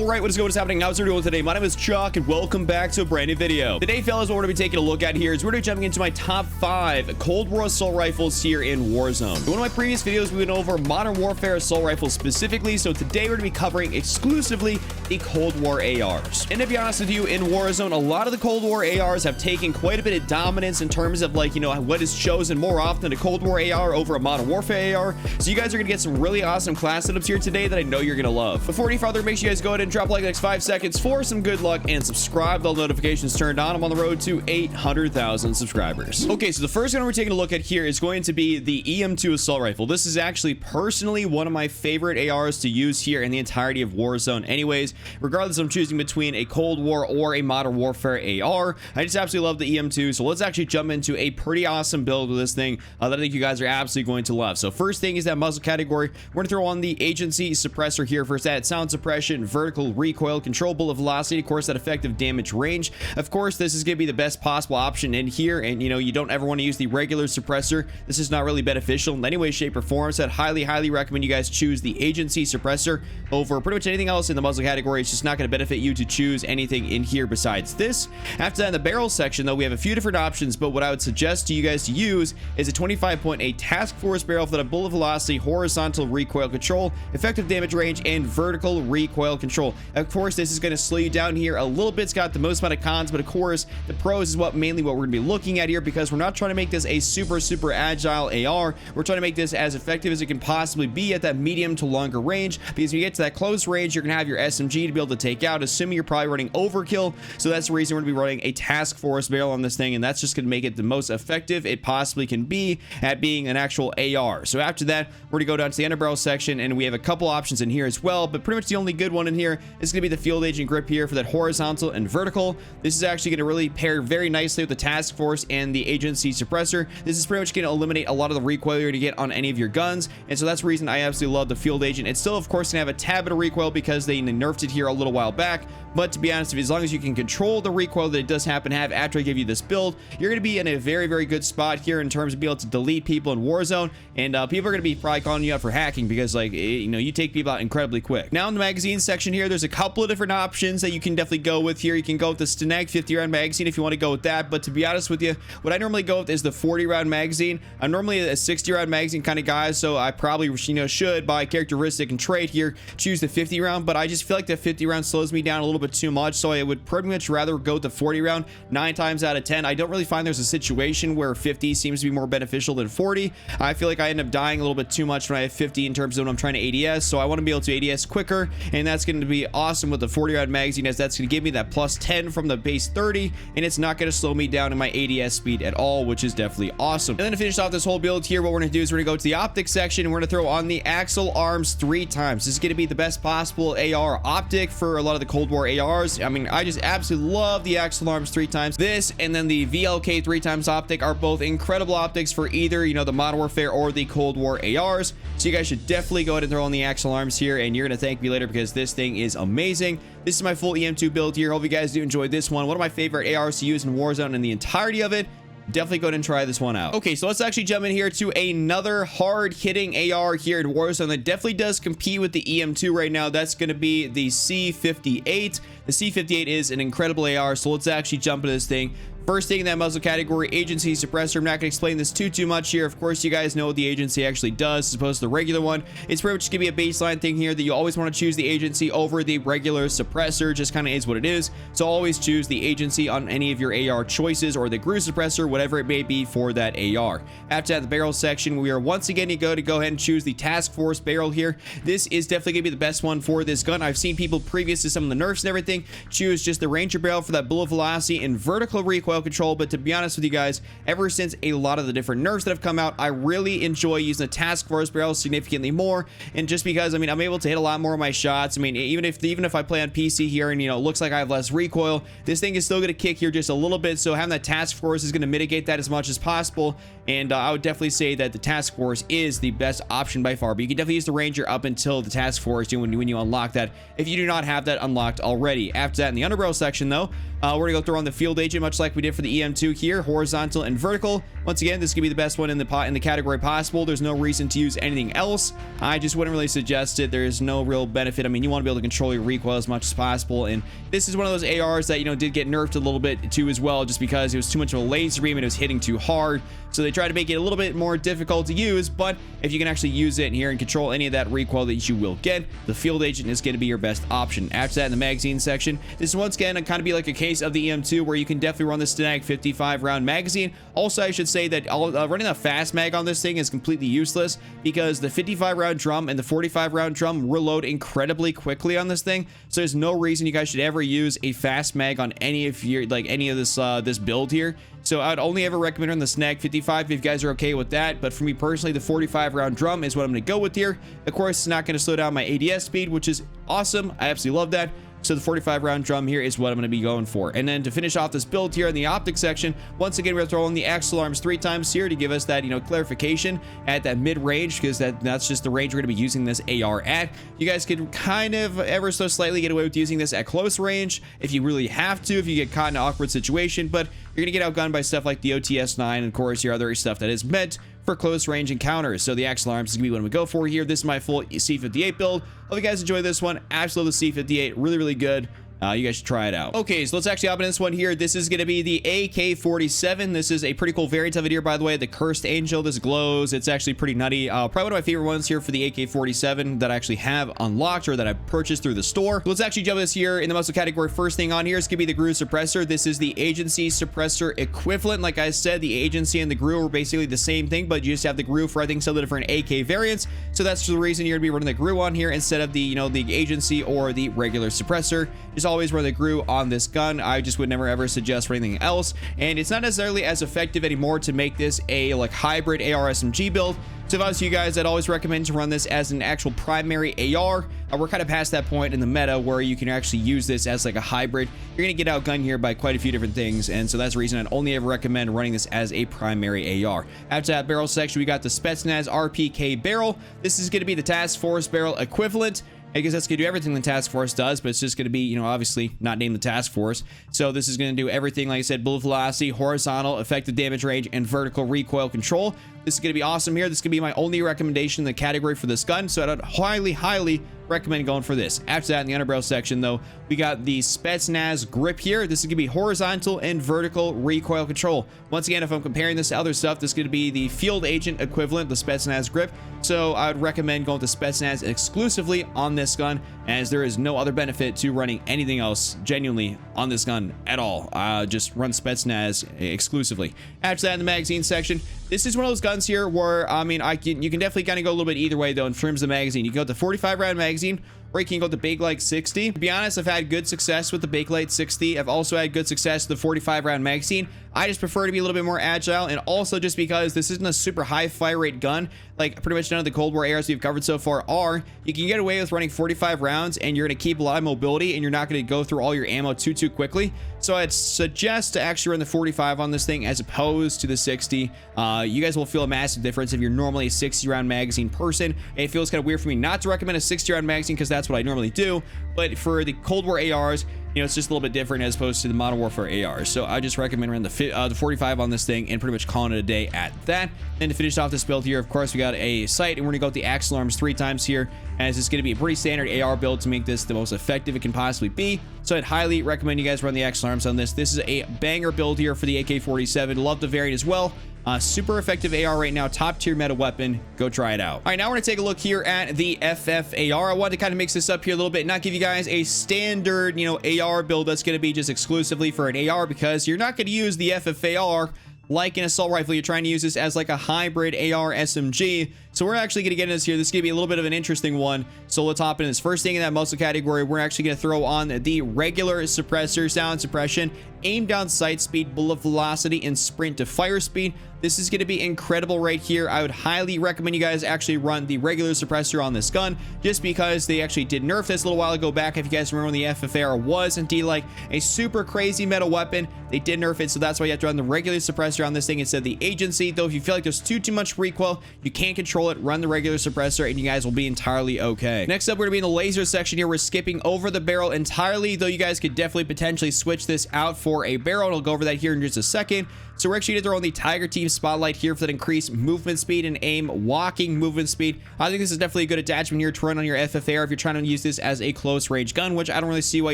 All right, what is going on? What's happening? How's everyone doing today? My name is Chuck, and welcome back to a brand new video. Today, fellas, what we're going to be taking a look at here is we're going to be jumping into my top 5 Cold War assault rifles here in Warzone. In one of my previous videos, we went over Modern Warfare assault rifles specifically, so today we're going to be covering exclusively the Cold War ARs. And to be honest with you, in Warzone, a lot of the Cold War ARs have taken quite a bit of dominance in terms of, like, you know, what is chosen more often, a Cold War AR over a Modern Warfare AR. So you guys are going to get some really awesome class setups here today that I know you're going to love. Before any further, make sure you guys go ahead and drop a like in the next 5 seconds for some good luck and subscribe with all notifications turned on. I'm on the road to 800,000 subscribers. Okay, so the first gun we're taking a look at here is going to be the EM2 assault rifle. This is actually personally one of my favorite ARs to use here in the entirety of Warzone anyways, regardless of choosing between a Cold War or a Modern Warfare AR. I just absolutely love the EM2, so let's actually jump into a pretty awesome build with this thing that I think you guys are absolutely going to love. So first thing is that muzzle category. We're going to throw on the agency suppressor here first. That sound suppression, vertical recoil, control bullet velocity, of course that effective damage range. Of course, this is going to be the best possible option in here, and you know, you don't ever want to use the regular suppressor. This is not really beneficial in any way, shape, or form, so I'd highly recommend you guys choose the agency suppressor over pretty much anything else in the muzzle category. It's just not going to benefit you to choose anything in here besides this. After that, in the barrel section though, we have a few different options, but what I would suggest to you guys to use is a 25.8 task force barrel for the bullet velocity, horizontal recoil control, effective damage range, and vertical recoil control. Of course, this is going to slow you down here a little bit. It's got the most amount of cons, but of course the pros is mainly what we're going to be looking at here, because we're not trying to make this a super agile AR. We're trying to make this as effective as it can possibly be at that medium to longer range, because when you get to that close range, you're going to have your SMG to be able to take out, assuming you're probably running overkill. So that's the reason we're going to be running a task force barrel on this thing, and that's just going to make it the most effective it possibly can be at being an actual AR. So after that, we're going to go down to the underbarrel section, and we have a couple options in here as well, but pretty much the only good one in here is going to be the field agent grip here for that horizontal and vertical. This is actually going to really pair very nicely with the task force and the agency suppressor. This is pretty much going to eliminate a lot of the recoil you're going to get on any of your guns, and so that's the reason I absolutely love the field agent. It's still, of course, going to have a tad bit of recoil because they nerfed it here a little while back, but to be honest, as long as you can control the recoil that it does happen to have after I give you this build, you're going to be in a very good spot here in terms of being able to delete people in Warzone, and people are going to be probably calling you out for hacking because, like, you know, you take people out incredibly quick. Now in the magazine section here, there's a couple of different options that you can definitely go with here. You can go with the Stenag 50 round magazine if you want to go with that, but to be honest with you, what I normally go with is the 40 round magazine. I'm normally a 60 round magazine kind of guy, so I probably, you know, should by characteristic and trait here choose the 50 round, but I just feel like the 50 round slows me down a little bit too much, so I would pretty much rather go with the 40 round 9 times out of 10. I don't really find there's a situation where 50 seems to be more beneficial than 40. I feel like I end up dying a little bit too much when I have 50 in terms of when I'm trying to ADS, so I want to be able to ADS quicker, and that's going to be awesome with the 40 round magazine, as that's going to give me that plus 10 from the base 30, and it's not going to slow me down in my ADS speed at all, which is definitely awesome. And then to finish off this whole build here, what we're going to do is we're going to go to the optic section, and we're going to throw on the Axle Arms 3 times. This is going to be the best possible AR optic for a lot of the Cold War ARs. I mean, I just absolutely love the Axle Arms 3 times. This and then the VLK 3 times optic are both incredible optics for either, you know, the Modern Warfare or the Cold War ARs. So you guys should definitely go ahead and throw on the Axle Arms here, and you're going to thank me later because this thing is amazing. This is my full EM2 build here. Hope you guys do enjoy this one. One of my favorite ARs to use in Warzone and the entirety of it. Definitely go ahead and try this one out. Okay, so let's actually jump in here to another hard-hitting AR here at Warzone that definitely does compete with the EM2 right now. That's going to be the C58. The C58 is an incredible AR, so let's actually jump into this thing. First thing in that muzzle category, agency suppressor. I'm not going to explain this too much here. Of course, you guys know what the agency actually does as opposed to the regular one. It's pretty much going to be a baseline thing here that you always want to choose the agency over the regular suppressor. Just kind of is what it is. So always choose the agency on any of your AR choices, or the GRU suppressor, whatever it may be for that AR. After that, the barrel section, we are once again to go ahead and choose the task force barrel here. This is definitely going to be the best one for this gun. I've seen people previous to some of the nerfs and everything choose just the Ranger barrel for that bullet velocity and vertical recoil control, but to be honest with you guys, ever since a lot of the different nerfs that have come out, I really enjoy using the task force barrel significantly more, and just because, I mean, I'm able to hit a lot more of my shots. I mean, even if I play on PC here and, you know, it looks like I have less recoil, this thing is still going to kick here just a little bit, so having that task force is going to mitigate that as much as possible, and I would definitely say that the task force is the best option by far, but you can definitely use the Ranger up until the task force when you unlock that, if you do not have that unlocked already. After that, in the underbarrel section though, we're gonna go throw on the field agent much like we did for the EM2 here, horizontal and vertical. Once again, this could be the best one in the category possible. There's no reason to use anything else. I just wouldn't really suggest it. There's no real benefit. I mean, you want to be able to control your recoil as much as possible, and this is one of those ARs that, you know, did get nerfed a little bit too as well, just because it was too much of a laser beam and it was hitting too hard. So they tried to make it a little bit more difficult to use, but if you can actually use it in here and control any of that recoil that you will get, the field agent is going to be your best option. After that, in the magazine section, this is once again kind of be like a case of the EM2, where you can definitely run the Snag 55 round magazine. Also, I should say that running a fast mag on this thing is completely useless, because the 55 round drum and the 45 round drum reload incredibly quickly on this thing. So there's no reason you guys should ever use a fast mag on any of your, like, any of this build here. So I'd only ever recommend on the Snag 55 if you guys are okay with that. But for me personally, the 45 round drum is what I'm going to go with here. Of course, it's not going to slow down my ADS speed, which is awesome. I absolutely love that. So the 45 round drum here is what I'm going to be going for. And then to finish off this build here in the optic section, once again, we're throwing the axle arms 3 times here to give us that, you know, clarification at that mid range, because that's just the range we're going to be using this AR at. You guys could kind of ever so slightly get away with using this at close range if you really have to, if you get caught in an awkward situation, but you're going to get outgunned by stuff like the OTS-9 and of course your other stuff that is meant for close range encounters. So the axle arms is gonna be what we go for here. This is my full C58 build. Hope you guys enjoy this one. Absolutely love the C58, really good. You guys should try it out. Okay, so let's actually hop in this one here. This is going to be the AK-47. This is a pretty cool variant of it here, by the way. The Cursed Angel. This glows. It's actually pretty nutty. Probably one of my favorite ones here for the AK-47 that I actually have unlocked, or that I purchased through the store. So let's actually jump this here in the muzzle category. First thing on here is going to be the GRU suppressor. This is the agency suppressor equivalent. Like I said, the agency and the GRU are basically the same thing, but you just have the GRU for, I think, some of the different AK variants. So that's the reason you're going to be running the GRU on here instead of the, you know, the agency or the regular suppressor. Just always run the GRU on this gun. I just would never ever suggest for anything else, and it's not necessarily as effective anymore to make this a like hybrid AR SMG build. So if I was you guys, I'd always recommend to run this as an actual primary AR. We're kind of past that point in the meta where you can actually use this as like a hybrid. You're gonna get outgunned here by quite a few different things, and so that's the reason I'd only ever recommend running this as a primary AR. After that barrel section, we got the Spetsnaz RPK barrel. This is gonna be the Task Force barrel equivalent. I guess that's going to do everything the Task Force does, but it's just going to be, you know, obviously not named the Task Force. So this is going to do everything, like I said, bullet velocity, horizontal, effective damage range, and vertical recoil control. This is going to be awesome here. This is going to be my only recommendation in the category for this gun, so I'd highly recommend going for this. After that, in the underbarrel section, though, we got the Spetsnaz grip here. This is going to be horizontal and vertical recoil control. Once again, if I'm comparing this to other stuff, this is going to be the field agent equivalent, the Spetsnaz grip. So I would recommend going to Spetsnaz exclusively on this gun, as there is no other benefit to running anything else genuinely on this gun at all. Just run Spetsnaz exclusively. After that, in the magazine section, this is one of those guns here where, I mean, you can definitely kind of go a little bit either way, though, in terms of the magazine. You can go to 45 round magazine, or you can go to Bakelite 60. To be honest, I've had good success with the Bakelite 60. I've also had good success with the 45 round magazine. I just prefer to be a little bit more agile, and also just because this isn't a super high fire rate gun, like pretty much none of the Cold War ARs we've covered so far are. You can get away with running 45 rounds, and you're going to keep a lot of mobility, and you're not going to go through all your ammo too quickly. So I'd suggest to actually run the 45 on this thing as opposed to the 60. You guys will feel a massive difference if you're normally a 60 round magazine person. It feels kind of weird for me not to recommend a 60 round magazine, because that's what I normally do, but for the Cold War ARs, you know, it's just a little bit different as opposed to the Modern Warfare ARs. So I just recommend running the 45 on this thing and pretty much calling it a day at that. And to finish off this build here, of course, we got a sight, and we're gonna go with the axle arms 3 times here, as it's gonna be a pretty standard AR build to make this the most effective it can possibly be. So I'd highly recommend you guys run the axle arms on this. This is a banger build here for the AK-47. Love the variant as well. Super effective AR right now, top tier meta weapon. Go try it out. All right, now we're gonna take a look here at the FFAR. I wanted to kind of mix this up here a little bit, not give you guys a standard, you know, AR build that's gonna be just exclusively for an AR, because you're not gonna use the FFAR like an assault rifle. You're trying to use this as like a hybrid AR SMG. So we're actually going to get into this here. This is going to be a little bit of an interesting one. So let's hop in this. First thing in that muscle category, we're actually going to throw on the regular suppressor, sound suppression, aim down sight speed, bullet velocity, and sprint to fire speed. This is going to be incredible right here. I would highly recommend you guys actually run the regular suppressor on this gun, just because they actually did nerf this a little while ago back. If you guys remember when the FFAR was indeed like a super crazy meta weapon, they did nerf it. So that's why you have to run the regular suppressor on this thing instead of the agency. Though if you feel like there's too much recoil, you can't control control it, run the regular suppressor, and you guys will be entirely okay. Next up, we're gonna be in the laser section here. We're skipping over the barrel entirely, though you guys could definitely potentially switch this out for a barrel, and I'll go over that here in just a second. So we're actually going to throw on the Tiger Team Spotlight here for that increased movement speed and aim walking movement speed. I think this is definitely a good attachment here to run on your FFAR if you're trying to use this as a close range gun, which I don't really see why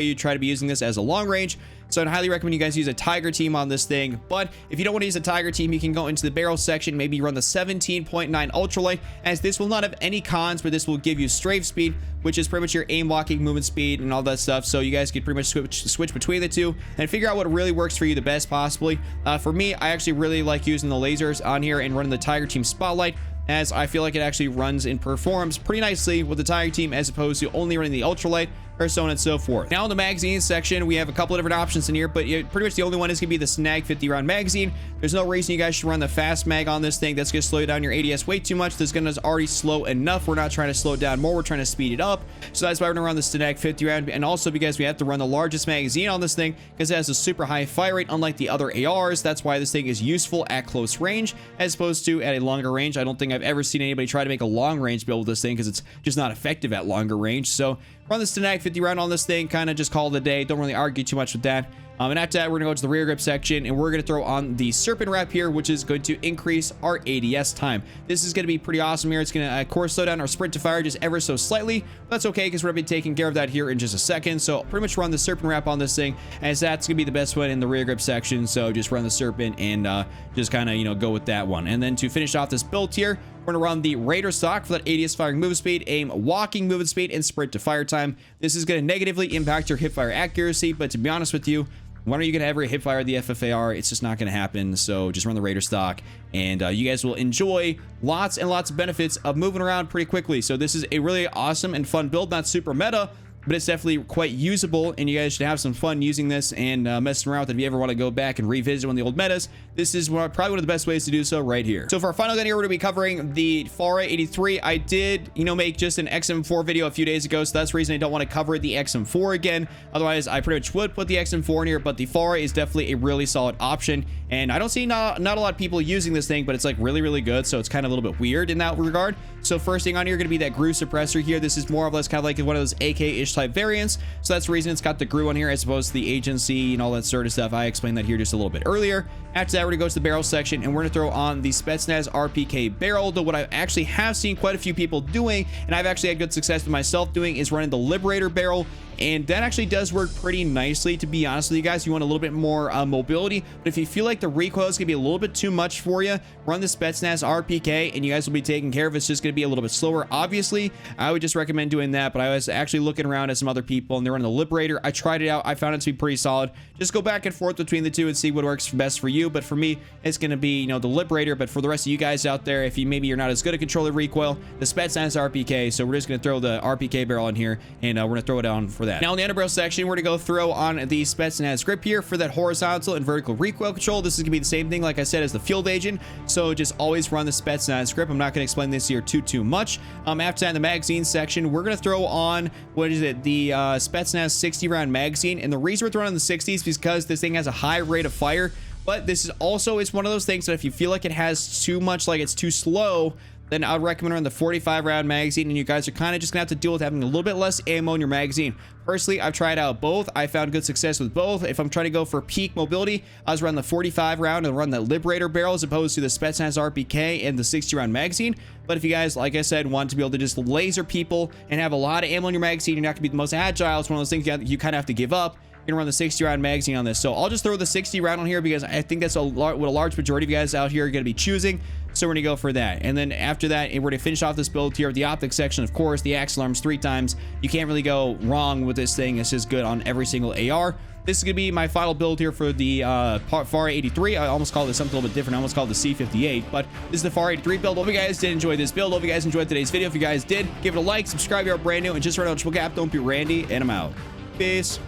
you try to be using this as a long range. So I'd highly recommend you guys use a Tiger Team on this thing. But if you don't want to use a Tiger Team, you can go into the barrel section, maybe run the 17.9 ultralight, as this will not have any cons, but this will give you strafe speed, which is pretty much your aim walking movement speed and all that stuff. So you guys could pretty much switch between the two and figure out what really works for you the best possibly. For me, I actually really like using the lasers on here and running the Tiger Team Spotlight, as I feel like it actually runs and performs pretty nicely with the Tiger Team as opposed to only running the ultralight, or so on and so forth. Now in the magazine section, we have a couple of different options in here, but pretty much the only one is gonna be the Snag 50 round magazine. There's no reason you guys should run the fast mag on this thing. That's gonna slow down your ADS way too much. This gun is already slow enough. We're not trying to slow it down more, we're trying to speed it up. So that's why we're gonna run the Snag 50 round, and also because we have to run the largest magazine on this thing because it has a super high fire rate unlike the other ARs. That's why this thing is useful at close range as opposed to at a longer range. I don't think I've ever seen anybody try to make a long range build with this thing because it's just not effective at longer range. So run the Snag 50 round on this thing, kind of just call it a day. Don't really argue too much with that. And after that, we're gonna go to the rear grip section, and we're gonna throw on the Serpent Wrap here, which is going to increase our ADS time. This is gonna be pretty awesome here. It's gonna, of course, slow down our sprint to fire just ever so slightly. But that's okay, because we're gonna be taking care of that here in just a second. So pretty much run the Serpent Wrap on this thing, as that's gonna be the best one in the rear grip section. So just run the Serpent and just kind of, you know, go with that one. And then to finish off this build here, we're gonna run the Raider stock for that ADS firing movement speed, aim walking movement speed, and sprint to fire time. This is gonna negatively impact your hip fire accuracy, but to be honest with you, when are you gonna ever hip fire the FFAR? It's just not gonna happen. So just run the Raider stock, and you guys will enjoy lots and lots of benefits of moving around pretty quickly. So this is a really awesome and fun build, not super meta, but it's definitely quite usable, and you guys should have some fun using this and messing around with it. If you ever want to go back and revisit one of the old metas, this is probably one of the best ways to do so right here. So for our final gun here, we're going to be covering the FARA 83. I did, you know, make just an XM4 video a few days ago, so that's the reason I don't want to cover the XM4 again. Otherwise, I pretty much would put the XM4 in here, but the FARA is definitely a really solid option, and I don't see not a lot of people using this thing, but it's like really good, so it's kind of a little bit weird in that regard. So first thing on here, going to be that GRU suppressor here. This is more or less kind of like one of those AK-ish type variants, so that's the reason it's got the GRU on here as opposed to the agency and all that sort of stuff. I explained that here just a little bit earlier. After that, we're gonna go to the barrel section, and we're gonna throw on the Spetsnaz RPK barrel. Though what I actually have seen quite a few people doing, and I've actually had good success with myself doing, is running the Liberator barrel, and that actually does work pretty nicely, to be honest with you guys. You want a little bit more mobility, but if you feel like the recoil is gonna be a little bit too much for you, run the Spetsnaz RPK and you guys will be taken care of. It's just gonna be a little bit slower. Obviously, I would just recommend doing that, but I was actually looking around at some other people and they're running the Liberator. I tried it out. I found it to be pretty solid. Just go back and forth between the two and see what works best for you. But for me, it's gonna be, you know, the Liberator. But for the rest of you guys out there, if you maybe you're not as good at controlling recoil, the Spetsnaz RPK. So we're just gonna throw the RPK barrel in here, and we're gonna throw it on for that. Now in the underbarrel section, we're gonna go throw on the Spetsnaz grip here for that horizontal and vertical recoil control. This is gonna be the same thing, like I said, as the field agent. So just always run the Spetsnaz grip. I'm not gonna explain this here too much. After that, in the magazine section, we're gonna throw on, what is it, the Spetsnaz 60 round magazine. And the reason we're throwing on the 60s is because this thing has a high rate of fire, but this is also, it's one of those things that if you feel like it has too much, like it's too slow, then I would recommend running the 45 round magazine, and you guys are kind of just gonna have to deal with having a little bit less ammo in your magazine. Personally, I've tried out both. I found good success with both. If I'm trying to go for peak mobility, I was running the 45 round and run the Liberator barrel as opposed to the Spetsnaz RPK and the 60 round magazine. But if you guys, like I said, want to be able to just laser people and have a lot of ammo in your magazine, you're not gonna be the most agile. It's one of those things you kind of have to give up. You're gonna run the 60 round magazine on this. So I'll just throw the 60 round on here because I think that's what a large majority of you guys out here are gonna be choosing. So we're gonna go for that. And then after that, we're gonna finish off this build here with the optic section. Of course, the axle arms 3 times. You can't really go wrong with this thing. It's just good on every single AR. This is gonna be my final build here for the FARA 83. I almost called it something a little bit different. I almost called it the C58, but this is the FARA 83 build. Hope you guys did enjoy this build. Hope you guys enjoyed today's video. If you guys did, give it a like, subscribe if you're brand new, and just right now, Triple Cap, don't be Randy, and I'm out. Peace.